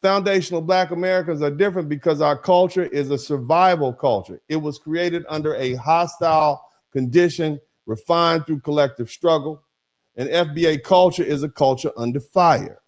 Foundational Black Americans are different because our culture is a survival culture. It was created under a hostile condition, refined through collective struggle. And FBA culture is a culture under fire.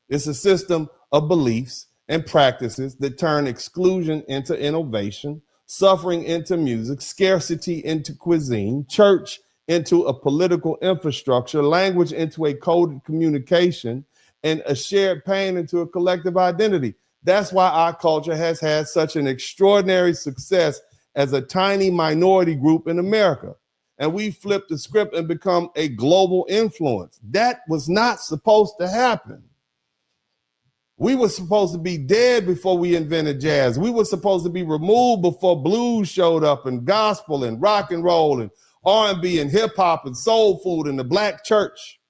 It's a system of beliefs and practices that turn exclusion into innovation, suffering into music, scarcity into cuisine, church into a political infrastructure, language into a coded communication, and a shared pain into a collective identity. That's why our culture has had such an extraordinary success as a tiny minority group in America. And we flipped the script and become a global influence. That was not supposed to happen. We were supposed to be dead before we invented jazz. We were supposed to be removed before blues showed up, and gospel and rock and roll and R&B and hip hop and soul food and the black church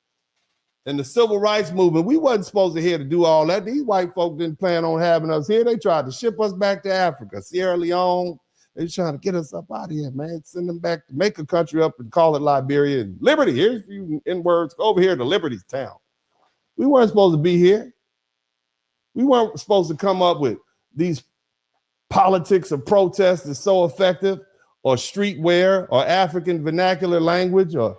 and the civil rights movement. We wasn't supposed to here to do all that. These white folk didn't plan on having us here. They tried to ship us back to Africa, Sierra Leone. They're trying to get us up out of here, man. Send them back to make a country up and call it Liberia and Liberty. Here's a few N-words. Go over here to Liberty's town. We weren't supposed to be here. We weren't supposed to come up with these politics of protest that's so effective, or streetwear, or African vernacular language, or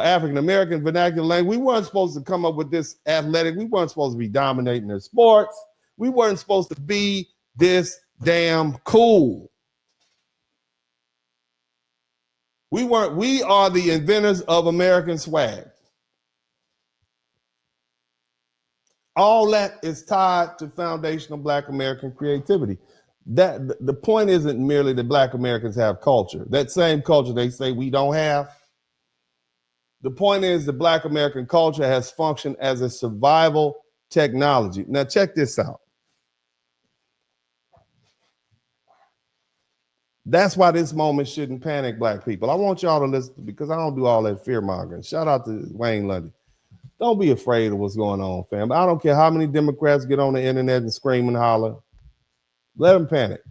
African-American vernacular language. We weren't supposed to come up with this athletic. We weren't supposed to be dominating their sports. We weren't supposed to be this damn cool. We are the inventors of American swag. All that is tied to foundational Black American creativity. That the point isn't merely that Black Americans have culture. That same culture they say we don't have. The point is the Black American culture has functioned as a survival technology. Now check this out. That's why this moment shouldn't panic Black people. I want y'all to listen because I don't do all that fear mongering. Shout out to Wayne Lundy. Don't be afraid of what's going on, fam. I don't care how many Democrats get on the internet and scream and holler. Let them panic.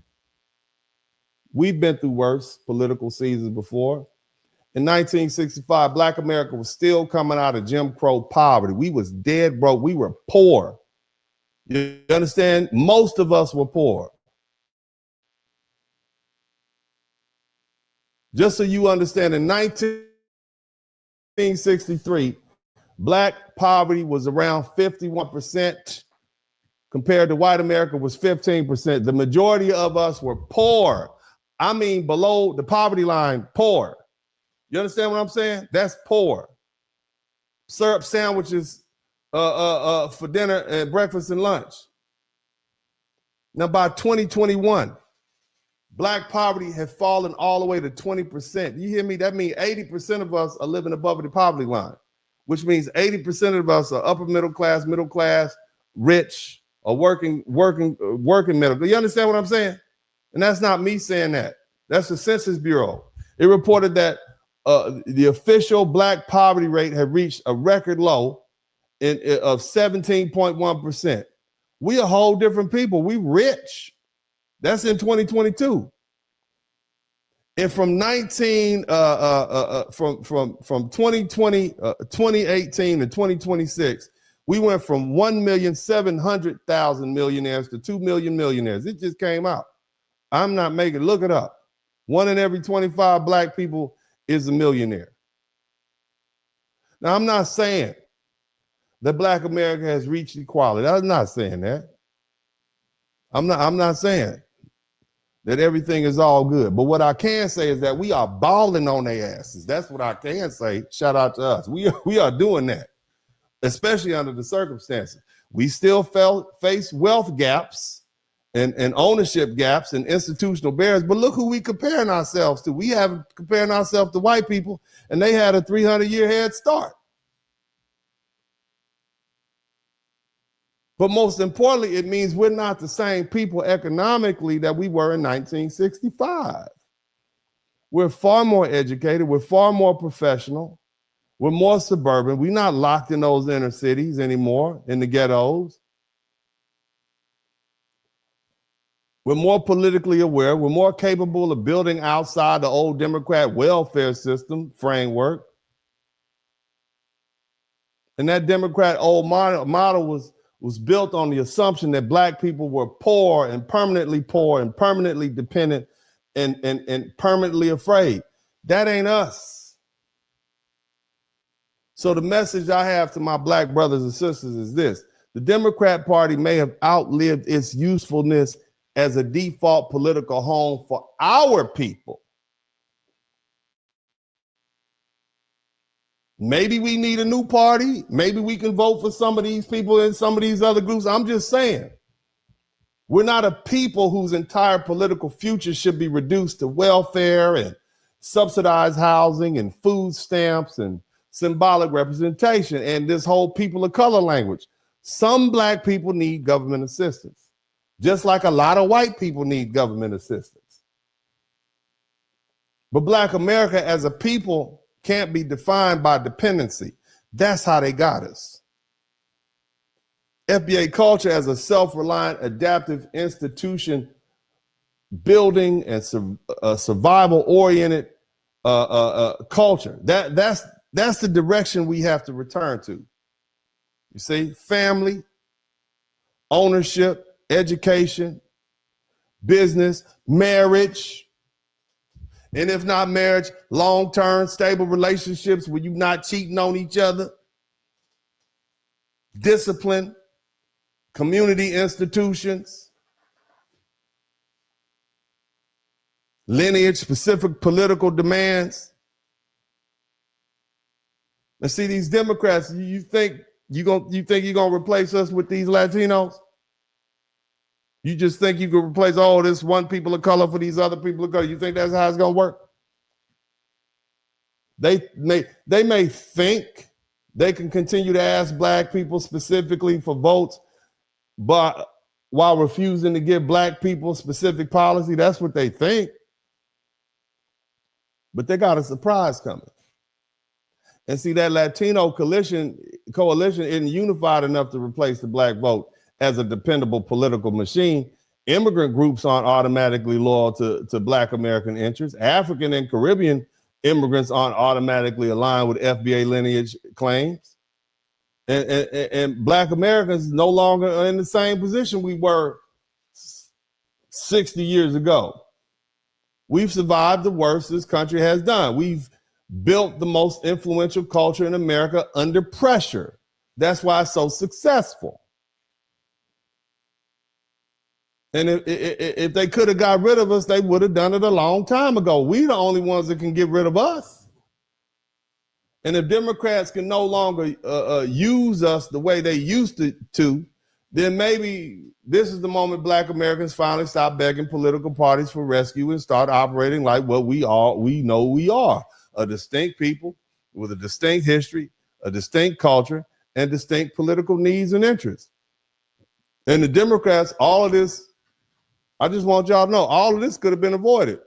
We've been through worse political seasons before. In 1965, Black America was still coming out of Jim Crow poverty. We was dead broke. We were poor. You understand? Most of us were poor. Just so you understand, in 1963, Black poverty was around 51%, compared to white America was 15%. The majority of us were poor. I mean, below the poverty line, poor. You understand what I'm saying? That's poor. Syrup sandwiches for dinner and breakfast and lunch. Now, by 2021, Black poverty had fallen all the way to 20%. You hear me? That means 80% of us are living above the poverty line, which means 80% of us are upper middle class, rich, or working middle. You understand what I'm saying? And that's not me saying that. That's the Census Bureau. It reported that the official Black poverty rate had reached a record low of 17.1%. We a whole different people. We rich. That's in 2022. And from 2018 to 2026, we went from 1,700,000 millionaires to 2 million millionaires. It just came out. I'm not making, look it up. 1 in every 25 Black people is a millionaire. Now, I'm not saying that Black America has reached equality. I'm not saying that. I'm not saying that everything is all good. But what I can say is that we are balling on their asses. That's what I can say. Shout out to us. We are doing that, especially under the circumstances. We still face wealth gaps and ownership gaps and institutional barriers. But look who we comparing ourselves to. We have comparing ourselves to white people, and they had a 300-year head start. But most importantly, it means we're not the same people economically that we were in 1965. We're far more educated. We're far more professional. We're more suburban. We're not locked in those inner cities anymore, in the ghettos. We're more politically aware. We're more capable of building outside the old Democrat welfare system framework. And that Democrat old model was built on the assumption that black people were poor and permanently dependent and permanently afraid. That ain't us. So the message I have to my black brothers and sisters is this: the Democrat Party may have outlived its usefulness as a default political home for our people. Maybe we need a new party. Maybe we can vote for some of these people in some of these other groups. I'm just saying, we're not a people whose entire political future should be reduced to welfare and subsidized housing and food stamps and symbolic representation and this whole people of color language. Some black people need government assistance, just like a lot of white people need government assistance. But Black America as a people can't be defined by dependency. That's how they got us. FBA culture as a self-reliant, adaptive institution, building and survival-oriented culture. That's the direction we have to return to. You see, family, ownership, education, business, marriage. And if not marriage, long-term stable relationships where you're not cheating on each other, discipline, community institutions, lineage-specific political demands. And see, these Democrats, you think you're gonna replace us with these Latinos? You just think you can replace all this one people of color for these other people of color? You think that's how it's gonna work? They may think they can continue to ask black people specifically for votes, but while refusing to give black people specific policy. That's what they think. But they got a surprise coming. And see, that Latino coalition isn't unified enough to replace the black vote as a dependable political machine. Immigrant groups aren't automatically loyal to Black American interests. African and Caribbean immigrants aren't automatically aligned with FBA lineage claims. And Black Americans no longer are in the same position we were 60 years ago. We've survived the worst this country has done. We've built the most influential culture in America under pressure. That's why it's so successful. And if they could have got rid of us, they would have done it a long time ago. We're the only ones that can get rid of us. And if Democrats can no longer use us the way they used to, then maybe this is the moment Black Americans finally stop begging political parties for rescue and start operating like what we know we are, a distinct people with a distinct history, a distinct culture, and distinct political needs and interests. And the Democrats, all of this, I just want y'all to know, all of this could have been avoided.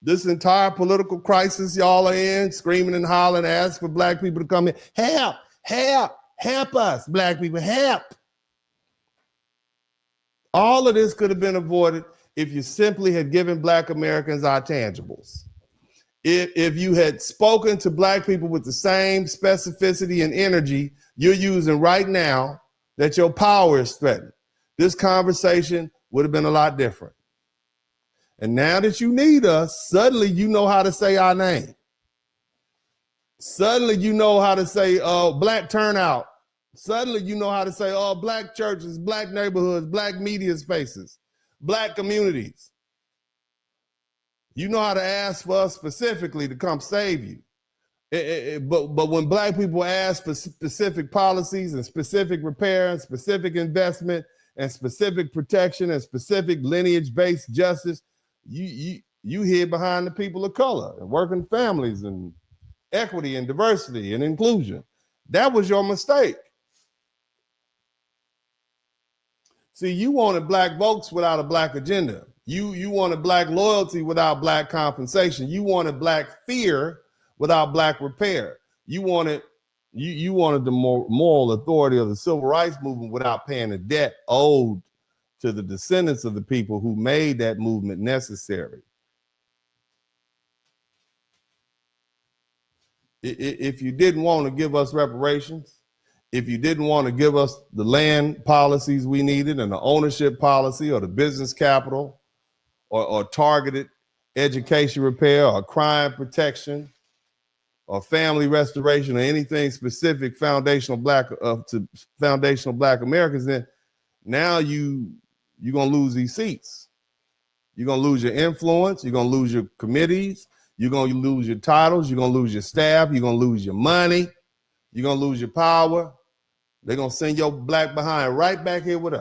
This entire political crisis y'all are in, screaming and hollering, asking for black people to come in. Help, help, help us, black people, help. All of this could have been avoided if you simply had given Black Americans our tangibles. If you had spoken to black people with the same specificity and energy you're using right now, that your power is threatened, this conversation would have been a lot different. And now that you need us, suddenly you know how to say our name. Suddenly you know how to say black turnout. Suddenly you know how to say black churches, black neighborhoods, black media spaces, black communities. You know how to ask for us specifically to come save you. But when black people ask for specific policies and specific repair and specific investment and specific protection and specific lineage-based justice, you hid behind the people of color and working families and equity and diversity and inclusion. That was your mistake. See, you wanted black votes without a black agenda. You wanted black loyalty without black compensation. You wanted black fear without black repair. You wanted the moral authority of the civil rights movement without paying the debt owed to the descendants of the people who made that movement necessary. If you didn't want to give us reparations, if you didn't want to give us the land policies we needed and the ownership policy or the business capital or targeted education repair or crime protection or family restoration or anything specific foundational black to foundational black Americans, then now you're gonna lose these seats. You're gonna lose your influence, you're gonna lose your committees, you're gonna lose your titles, you're gonna lose your staff, you're gonna lose your money, you're gonna lose your power. They're gonna send your black behind right back here with us.